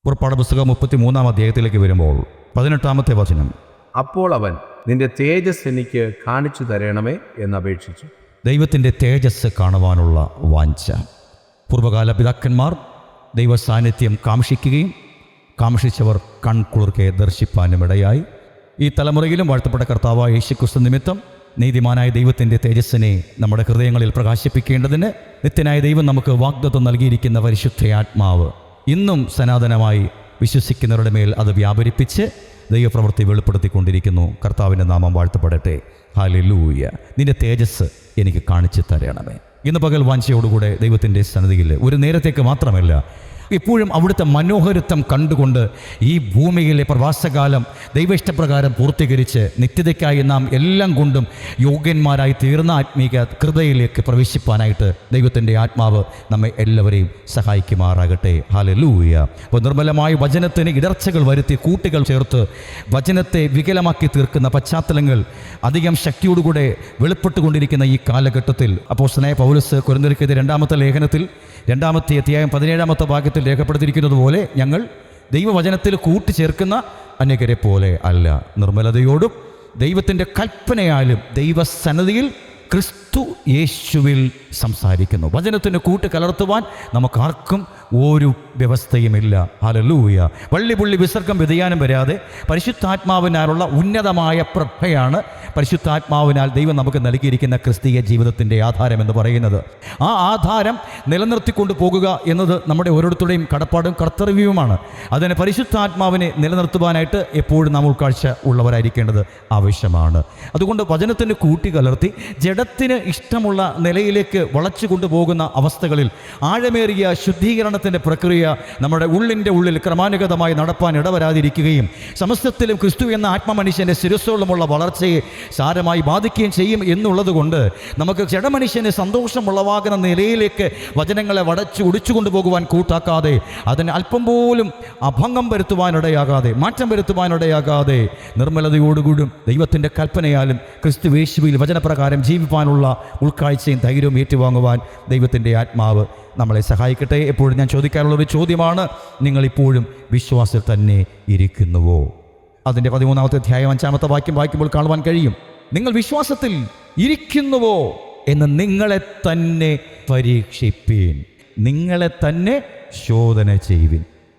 പുറപ്പാട് പുസ്തകം 33-ാം അധ്യായത്തിലേക്ക് വരുമ്പോൾ 18-ാമത്തെ വചനം. അപ്പോൾ അവൻ, നിന്റെ തേജസ് എനിക്ക് കാണിച്ചു തരണമേ എന്നപേക്ഷിച്ചു. ദൈവത്തിൻ്റെ തേജസ് കാണുവാനുള്ള വാഞ്ച. പൂർവ്വകാല പിതാക്കന്മാർ ദൈവ സാന്നിധ്യം കാംക്ഷിക്കുകയും കാംക്ഷിച്ചവർ കൺകുളിർക്കെ ദർശിപ്പാനും ഇടയായി. ഈ തലമുറയിലും വാഴ്ത്തപ്പെട്ട കർത്താവായ യേശുക്രിസ്തു നിമിത്തം നീതിമാനായ ദൈവത്തിൻ്റെ തേജസ്സിനെ നമ്മുടെ ഹൃദയങ്ങളിൽ പ്രകാശിപ്പിക്കേണ്ടതിന് നിത്യനായ ദൈവം നമുക്ക് വാഗ്ദത്തം നൽകിയിരിക്കുന്ന പരിശുദ്ധയാത്മാവ് ഇന്നും സനാതനമായി വിശ്വസിക്കുന്നവരുടെ മേൽ അത് വ്യാപരിപ്പിച്ച് ദൈവപ്രവൃത്തി വെളിപ്പെടുത്തിക്കൊണ്ടിരിക്കുന്നു. കർത്താവിൻ്റെ നാമം വാഴ്ത്തപ്പെടട്ടെ. ഹല്ലേലൂയ. നിന്റെ തേജസ് എനിക്ക് കാണിച്ചു തരണമേ. ഇന്ന് പകൽ വാഞ്ചയോടുകൂടെ ദൈവത്തിൻ്റെ സന്നിധിയിൽ ഒരു നേരത്തേക്ക് മാത്രമല്ല, എപ്പോഴും അവിടുത്തെ മനോഹരത്വം കണ്ടുകൊണ്ട് ഈ ഭൂമിയിലെ പ്രവാസകാലം ദൈവേഷ്ടപ്രകാരം പൂർത്തീകരിച്ച് നിത്യതയ്ക്കായി നാം എല്ലാം കൊണ്ടും യോഗ്യന്മാരായി തീർന്ന ആത്മീക കൃപയിലേക്ക് പ്രവേശിപ്പാനായിട്ട് ദൈവത്തിൻ്റെ ആത്മാവ് നമ്മെ എല്ലാവരെയും സഹായിക്കുമാറാകട്ടെ. ഹല്ലേലൂയ. അപ്പോൾ നിർമ്മലമായ വചനത്തിന് ഇടർച്ചകൾ വരുത്തി കൂട്ടുകൾ ചേർത്ത് വചനത്തെ വികലമാക്കി തീർക്കുന്ന പശ്ചാത്തലങ്ങൾ അധികം ശക്തിയോടുകൂടെ വെളിപ്പെട്ടുകൊണ്ടിരിക്കുന്ന ഈ കാലഘട്ടത്തിൽ അപ്പോസ്തലനായ പൗലോസ് കൊരിന്ത്യർക്കെഴുതിയ 2-ാമത്തെ ലേഖനത്തിൽ 2-ാമത്തെ അധ്യായം 17-ാമത്തെ ഭാഗത്തിൽ രേഖപ്പെടുത്തിയിരിക്കുന്നത് പോലെ ഞങ്ങൾ ദൈവവചനത്തിൽ കൂട്ടിച്ചേർക്കുന്ന അനേകരെ പോലെ അല്ല, നിർമ്മലതയോടും ദൈവത്തിൻ്റെ കൽപ്പനയാലും ദൈവസന്നിധിയിൽ ക്രിസ്തു യേശുവിൽ സംസാരിക്കുന്നു. വചനത്തിന് കൂട്ട് കലർത്തുവാൻ നമുക്കാർക്കും ഒരു വ്യവസ്ഥയുമില്ല. ഹല്ലേലൂയ. വള്ളിപുള്ളി വിസർഗം വ്യതിയാനം വരാതെ പരിശുദ്ധാത്മാവിനാലുള്ള ഉന്നതമായ പ്രഭയാണ് പരിശുദ്ധാത്മാവിനാൽ ദൈവം നമുക്ക് നൽകിയിരിക്കുന്ന ക്രിസ്തീയ ജീവിതത്തിൻ്റെ ആധാരം എന്ന് പറയുന്നത്. ആ ആധാരം നിലനിർത്തിക്കൊണ്ട് പോകുക എന്നത് നമ്മുടെ ഓരോരുത്തരുടെയും കടപ്പാടും കർത്തവ്യവുമാണ്. അതിന് പരിശുദ്ധാത്മാവിനെ നിലനിർത്തുവാനായിട്ട് എപ്പോഴും നാം ഉൾക്കാഴ്ച ഉള്ളവരായിരിക്കേണ്ടത് ആവശ്യമാണ്. അതുകൊണ്ട് വചനത്തിന് കൂട്ടി കലർത്തി ജഡത്തിന് ഇഷ്ടമുള്ള നിലയിലേക്ക് വളച്ചു കൊണ്ടുപോകുന്ന അവസ്ഥകളിൽ ആഴമേറിയ ശുദ്ധീകരണത്തിൻ്റെ പ്രക്രിയ നമ്മുടെ ഉള്ളിൻ്റെ ഉള്ളിൽ ക്രമാനുഗതമായി നടപ്പാൻ ഇടവരാതിരിക്കുകയും സമസ്തത്തിലും ക്രിസ്തു എന്ന ആത്മമനുഷ്യൻ്റെ ശിരസ്സോളമുള്ള വളർച്ചയെ സാരമായി ബാധിക്കുകയും ചെയ്യും എന്നുള്ളത് കൊണ്ട് നമുക്ക് ജഡമനുഷ്യന് സന്തോഷമുളവാകുന്ന നിലയിലേക്ക് വചനങ്ങളെ വടച്ചു ഒടിച്ചു കൊണ്ടുപോകുവാൻ കൂട്ടാക്കാതെ അതിന് അല്പം പോലും അഭംഗം വരുത്തുവാനിടയാകാതെ മാറ്റം വരുത്തുവാനിടയാകാതെ നിർമ്മലതയോടുകൂടും ദൈവത്തിൻ്റെ കൽപ്പനയാലും ക്രിസ്തു യേശുവിൽ വചനപ്രകാരം ജീവിപ്പാനുള്ള ഉൾക്കാഴ്ചയും ധൈര്യവും ഏറ്റുവാങ്ങുവാൻ ദൈവത്തിൻ്റെ ആത്മാവ് നമ്മളെ സഹായിക്കട്ടെ. എപ്പോഴും ഞാൻ ചോദിക്കാറുള്ളൊരു ചോദ്യമാണ്, നിങ്ങളിപ്പോഴും വിശ്വാസത്തിൽ തന്നെ ഇരിക്കുന്നുവോ? അതിൻ്റെ 13-ാമത്തെ അധ്യായം 5-ാമത്തെ വാക്യം വായിക്കുമ്പോൾ കാണുവാൻ കഴിയും, നിങ്ങൾ വിശ്വാസത്തിൽ ഇരിക്കുന്നുവോ എന്ന് നിങ്ങളെ തന്നെ പരീക്ഷിപ്പീൻ, നിങ്ങളെ തന്നെ ശോധന ചെയ്യുവിൻ.